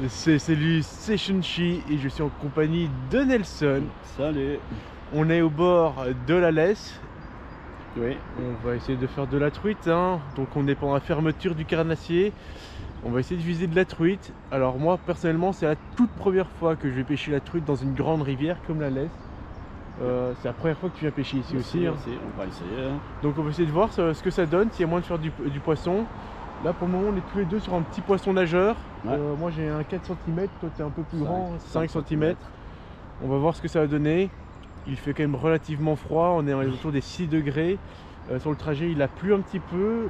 C'est lui, c'est Shunchi et je suis en compagnie de Nelson. Salut. On est au bord de la Lesse. Oui. On va essayer de faire de la truite, hein. Donc on est pendant la fermeture du carnassier. On va essayer de viser de la truite. Alors moi personnellement c'est la toute première fois que je vais pêcher la truite dans une grande rivière comme la Lesse. C'est la première fois que tu viens pêcher ici aussi, hein. On va essayer. Hein. Donc on va essayer de voir ce que ça donne, s'il y a moyen de faire du poisson. Là pour le moment on est tous les deux sur un petit poisson nageur. Ouais. Moi j'ai un 4 cm, toi t'es un peu plus grand, 5 cm. cm. On va voir ce que ça va donner. Il fait quand même relativement froid, on est autour des 6 degrés. Sur le trajet il a plu un petit peu.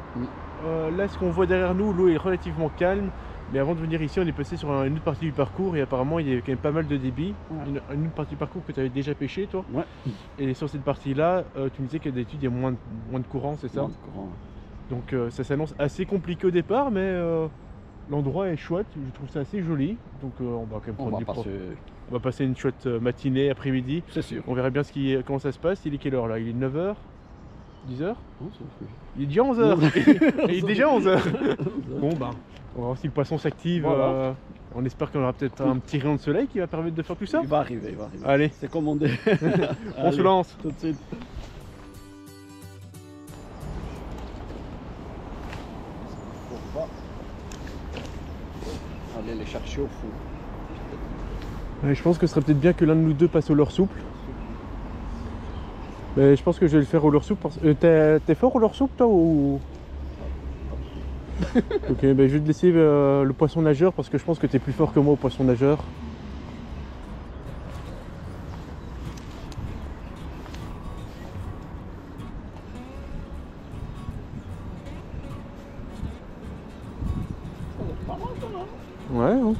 Là ce qu'on voit derrière nous, l'eau est relativement calme. Mais avant de venir ici on est passé sur une autre partie du parcours et apparemment il y avait quand même pas mal de débit. Ouais. Une autre partie du parcours que tu avais déjà pêché toi. Ouais. Et sur cette partie là, tu me disais que d'habitude il y a moins de courant, c'est ça? Moins de courant. Donc ça s'annonce assez compliqué au départ, mais l'endroit est chouette, je trouve ça assez joli. Donc on va quand même prendre on va passer une chouette matinée, après-midi. C'est sûr. On verra bien comment ça se passe. Il est quelle heure là? Il est 9h? 10h? Non, il est déjà 11h. Il est déjà 11h. Bon bah, on va voir si le poisson s'active. Voilà. On espère qu'on aura peut-être un petit rayon de soleil qui va permettre de faire tout ça. Il va arriver, il va arriver. Allez. C'est commandé. On se lance. Tout de suite. Aller les chercher au fond. Ouais, je pense que ce serait peut-être bien que l'un de nous deux passe au leurre souple. Mais je pense que je vais le faire au leurre souple. T'es fort au leurre souple toi ou... Ok, ben je vais te laisser le poisson nageur parce que je pense que t'es plus fort que moi au poisson nageur. Ouais. Hein.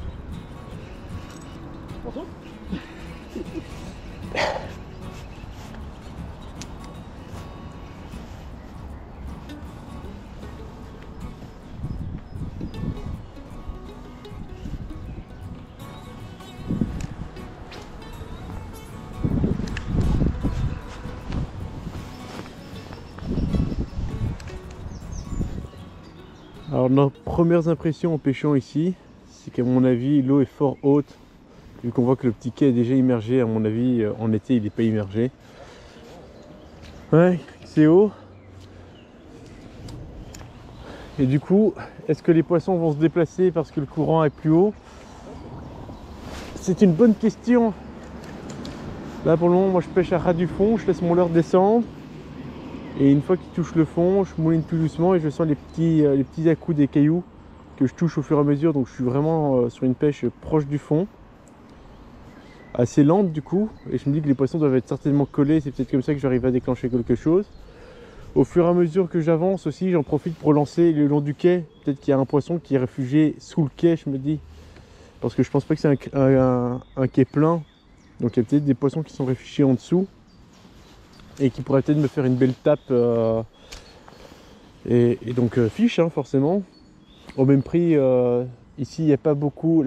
Alors nos premières impressions en pêchant ici, c'est qu'à mon avis l'eau est fort haute. Vu qu'on voit que le petit quai est déjà immergé, à mon avis en été il n'est pas immergé. Ouais, c'est haut. Et du coup, est-ce que les poissons vont se déplacer parce que le courant est plus haut? C'est une bonne question. Là pour le moment, moi je pêche à ras du fond, je laisse mon leurre descendre. Et une fois qu'il touche le fond, je mouline plus doucement et je sens les petits à-coups des cailloux que je touche au fur et à mesure. Donc je suis vraiment sur une pêche proche du fond. Assez lente du coup. Et je me dis que les poissons doivent être certainement collés. C'est peut-être comme ça que j'arrive à déclencher quelque chose. Au fur et à mesure que j'avance aussi, j'en profite pour lancer le long du quai. Peut-être qu'il y a un poisson qui est réfugié sous le quai, je me dis. Parce que je pense pas que c'est un quai plein. Donc il y a peut-être des poissons qui sont réfugiés en dessous. Et qui pourrait peut-être me faire une belle tape et donc fiche hein, forcément au même prix. Ici il n'y a pas beaucoup,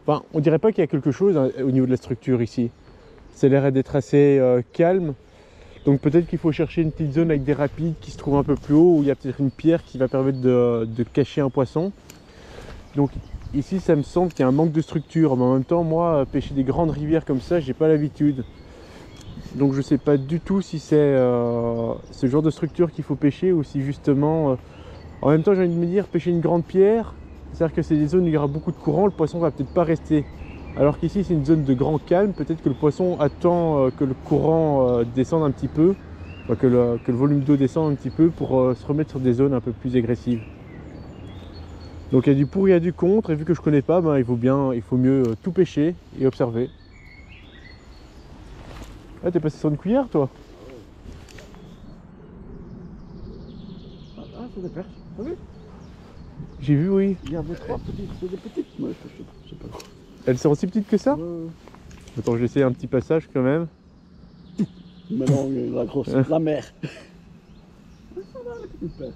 enfin on dirait pas qu'il y a quelque chose hein, au niveau de la structure ici. Ça a l'air d'être assez calme, donc peut-être qu'il faut chercher une petite zone avec des rapides qui se trouvent un peu plus haut, où il y a peut-être une pierre qui va permettre de cacher un poisson. Donc ici ça me semble qu'il y a un manque de structure, mais en même temps moi pêcher des grandes rivières comme ça j'ai pas l'habitude. Donc je sais pas du tout si c'est ce genre de structure qu'il faut pêcher ou si justement... En même temps j'ai envie de me dire pêcher une grande pierre, c'est-à-dire que c'est des zones où il y aura beaucoup de courant, le poisson va peut-être pas rester. Alors qu'ici c'est une zone de grand calme, peut-être que le poisson attend que le courant descende un petit peu, que le volume d'eau descende un petit peu pour se remettre sur des zones un peu plus agressives. Donc il y a du pour, il y a du contre, et vu que je connais pas, ben, il faut mieux tout pêcher et observer. Ah, t'es passé sur une cuillère, toi? Ah, c'est des perches, t'as vu? J'ai vu, oui. Il y avait 3 petites, c'est des petites. Ouais, je sais pas. Elles sont aussi petites que ça? Ouais. Attends, je vais essayer un petit passage quand même. Mais non, la grosse, la mer. Ça va, les petites perches.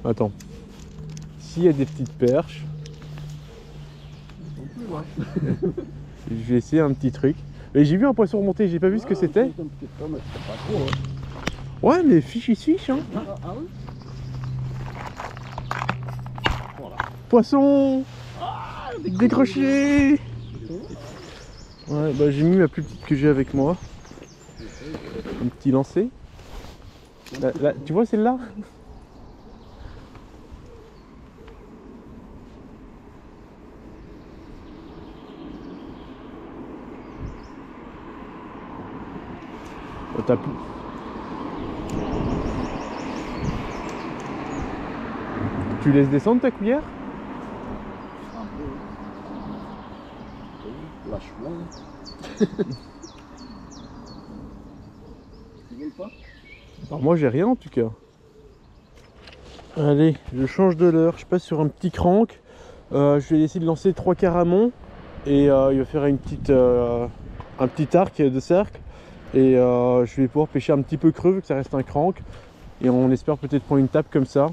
Attends. S'il y a des petites perches... Je vais essayer un petit truc. Mais j'ai vu un poisson remonter, j'ai pas vu ce que c'était. Ouais, mais fiche, il se fiche. Hein. Ah oui. Poisson. Décroché. Ouais, bah j'ai mis la plus petite que j'ai avec moi. Un petit lancer. Là, tu vois celle-là? T'as plus. Tu laisses descendre ta cuillère? Un peu. Lâche-moi. Tu veux pas? Alors moi j'ai rien en tout cas. Allez, je change de leurre, je passe sur un petit crank. Je vais essayer de lancer 3 quarts à mont et il va faire un petit arc de cercle. Et je vais pouvoir pêcher un petit peu creux vu que ça reste un crank. Et on espère peut-être prendre une tape comme ça.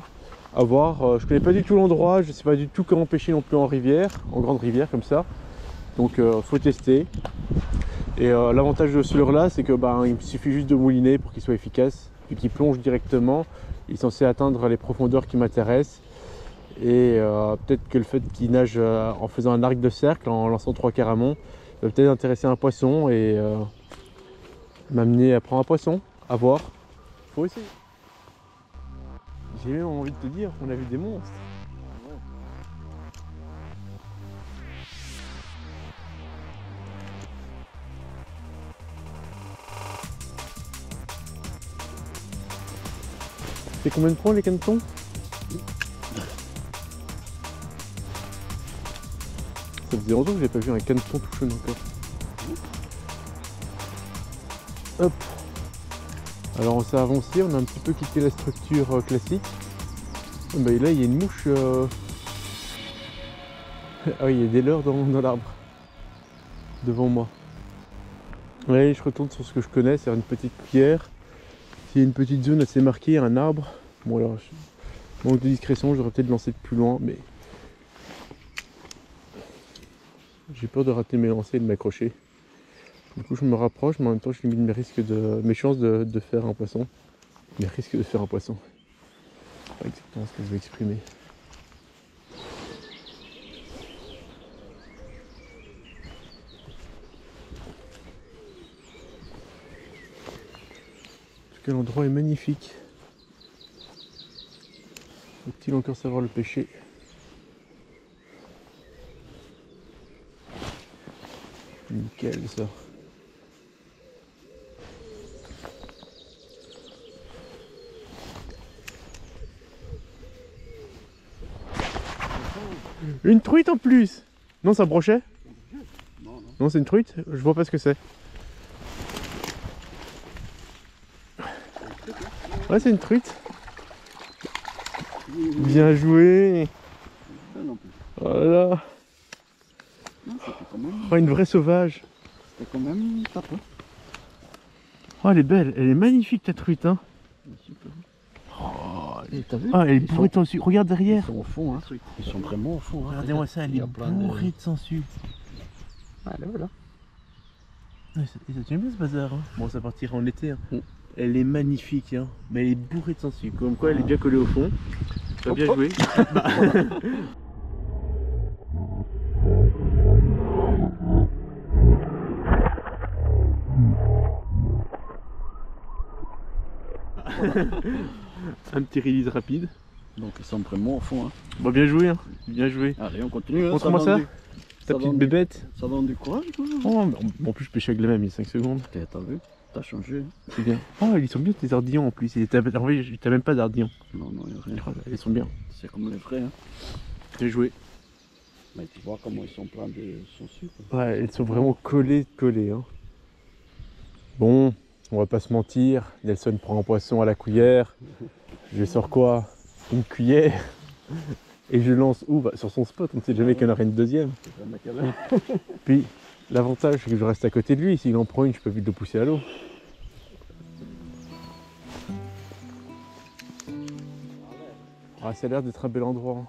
À voir. Je connais pas du tout l'endroit, je sais pas du tout comment pêcher non plus en rivière, en grande rivière comme ça. Donc faut tester. Et l'avantage de ce leurre là, c'est que il suffit juste de mouliner pour qu'il soit efficace. Vu qu'il plonge directement, il est censé atteindre les profondeurs qui m'intéressent. Et peut-être que le fait qu'il nage en faisant un arc de cercle, en lançant 3 quarts à mont, va peut-être intéresser un poisson et m'amener à prendre un poisson. À voir. Faut essayer. J'ai même envie de te dire qu'on a vu des monstres. C'est combien de points les canetons? Ça faisait longtemps que j'ai pas vu un caneton tout jaune encore. Hop. Alors on s'est avancé, on a un petit peu quitté la structure classique. Là il y a une mouche. Ah oui, il y a des leurres dans l'arbre. Devant moi. Allez, je retourne sur ce que je connais, c'est une petite cuillère. Il y a une petite zone assez marquée, un arbre. Bon alors, manque de discrétion, j'aurais peut-être lancé de plus loin, mais j'ai peur de rater mes lancers et de m'accrocher. Du coup je me rapproche, mais en même temps je limite mes chances de faire un poisson. Mes risques de faire un poisson. C'est pas exactement ce que je veux exprimer. En tout cas l'endroit est magnifique. Faut-il encore savoir le pêcher? Nickel ça. Une truite en plus! Non, c'est un brochet? Non, c'est une truite? Je vois pas ce que c'est. Ouais, c'est une truite. Bien joué! Voilà! Oh, une vraie sauvage! C'était quand même tape. Oh, elle est belle, elle est magnifique ta truite, hein! Oh, t'as vu? Ah, elle est bourrée de sangsues. Regarde derrière. Ils sont au fond, hein. Ils sont vraiment au fond. Hein. Regardez-moi ça, elle est bourrée de sangsues. Ah, là, voilà. Ouais, ça tient bien ce bazar. Hein. Bon, ça partira en été. Hein. Elle est magnifique, hein. Mais elle est bourrée de sangsues. Comme quoi, elle est bien collée au fond. Tu as bien joué. Un petit release rapide. Donc ils sont vraiment au fond. Hein. Bon, bien joué, hein. Bien joué. Allez, on continue. Hein. Montre-moi ça. Ta petite bébête. Ça donne du courage. Oh, en plus, je pêchais avec la même il y a 5 secondes. T'as vu? T'as changé. C'est bien. Oh, ils sont bien tes ardillons en plus. T'as même pas d'ardillons. Non, non, il n'y a rien. Ils sont bien. C'est comme les vrais. Hein. Bien joué. Mais tu vois comment ils sont pleins de sangsues. Ouais, ils sont vraiment collés. Hein. Bon, on va pas se mentir. Nelson prend un poisson à la cuillère. Je sors quoi? Une cuillère. Et je lance où? Sur son spot. On ne sait jamais qu'il y en aura une deuxième. Puis, l'avantage, c'est que je reste à côté de lui. S'il en prend une, je peux vite le pousser à l'eau. Ah, ça a l'air d'être un bel endroit.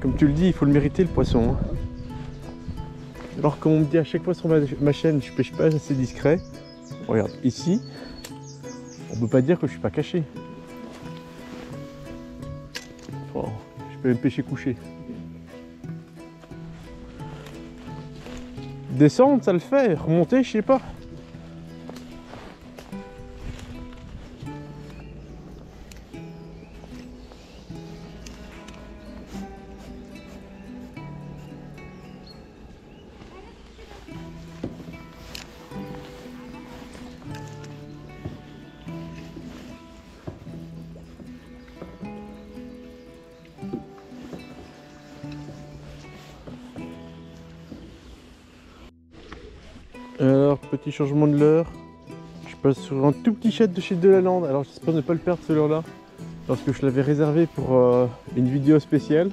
Comme tu le dis, il faut le mériter le poisson. Hein. Alors comme on me dit à chaque fois sur ma chaîne, je pêche pas assez discret. Regarde, ici, on peut pas dire que je suis pas caché. Oh, je peux même pêcher couché. Descendre, ça le fait. Remonter, je sais pas. Alors, petit changement de leurre. Je passe sur un tout petit chat de chez Delalande. Alors, j'espère ne pas le perdre celui-là. Parce que je l'avais réservé pour une vidéo spéciale.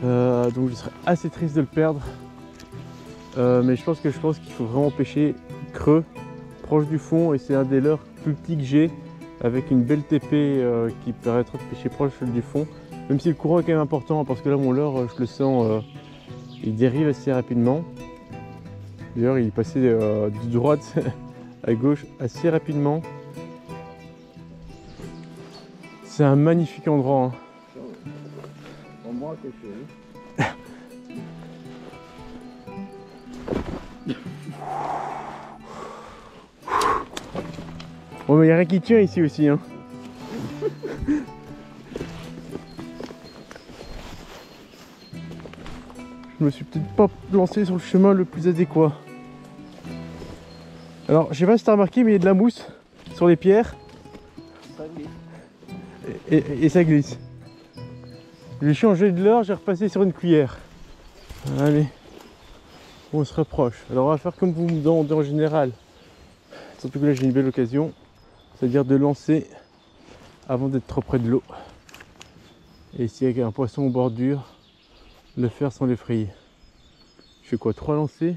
Donc, je serais assez triste de le perdre. Mais je pense qu'il faut vraiment pêcher creux, proche du fond. Et c'est un des leurres plus petits que j'ai. Avec une belle TP qui permettra de pêcher proche du fond. Même si le courant est quand même important. Parce que là, mon leurre, je le sens, il dérive assez rapidement. D'ailleurs, il est passé de droite à gauche assez rapidement. C'est un magnifique endroit. Hein. Pour moi, quelque chose. Bon, mais il n'y a rien qui tient ici aussi. Hein. Je me suis peut-être pas lancé sur le chemin le plus adéquat. Alors, je sais pas si tu as remarqué, mais il y a de la mousse sur les pierres. Ça glisse. Et ça glisse. J'ai changé de leurre, j'ai repassé sur une cuillère. Allez, on se rapproche. Alors, on va faire comme vous me demandez en général. Surtout que là, j'ai une belle occasion. C'est-à-dire de lancer avant d'être trop près de l'eau. Et s'il y a un poisson aux bordures, le faire sans l'effrayer. Je fais quoi? 3 lancers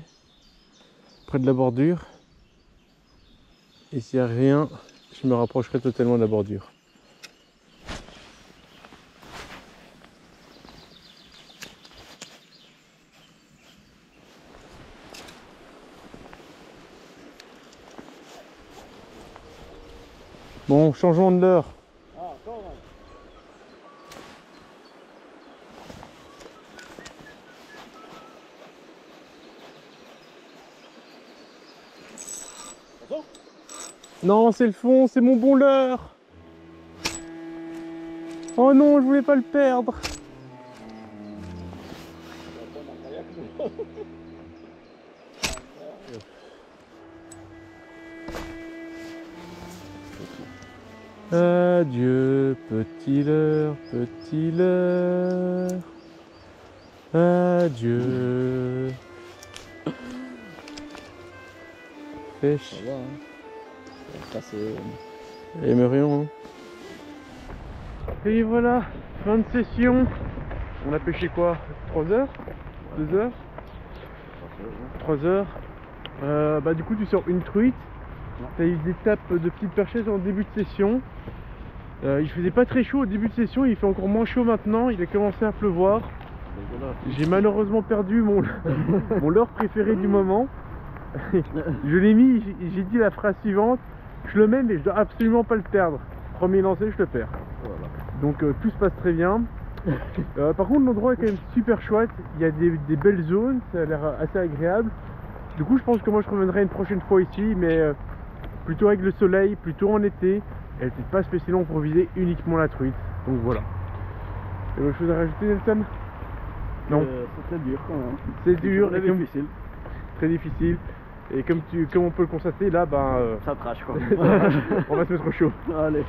près de la bordure. Et s'il n'y a rien, je me rapprocherai totalement de la bordure. Bon, changeons de leurre. Ah, quand même. Attention. Non, c'est le fond, c'est mon bon leurre. Oh non, je voulais pas le perdre. Adieu, petit leurre, petit leurre. Adieu. Pêche. Ça va, hein. Ça, c'est... Aimerions. Hein. Et voilà, fin de session. On a pêché quoi? 3 heures? 2 heures? 3 heures. Bah du coup tu sors une truite. Tu as eu des tapes de petites perchaises en début de session. Il faisait pas très chaud au début de session, il fait encore moins chaud maintenant, il a commencé à pleuvoir. J'ai malheureusement perdu mon leurre préféré du moment. Je l'ai mis, j'ai dit la phrase suivante: je le mets mais je dois absolument pas le perdre. Premier lancé, je le perds. Voilà. Donc tout se passe très bien. Par contre l'endroit est quand même super chouette, il y a des belles zones, ça a l'air assez agréable. Du coup je pense que moi je reviendrai une prochaine fois ici, mais plutôt avec le soleil, plutôt en été. Elle n'était pas spécialement pour viser uniquement la truite. Donc voilà. Il y a autre chose à rajouter, Nelson? Non. C'était dur quand même. C'est dur, et difficile. Très difficile. Et comme on peut le constater, là, ben, Ça trash quoi. on va se mettre au chaud. Allez.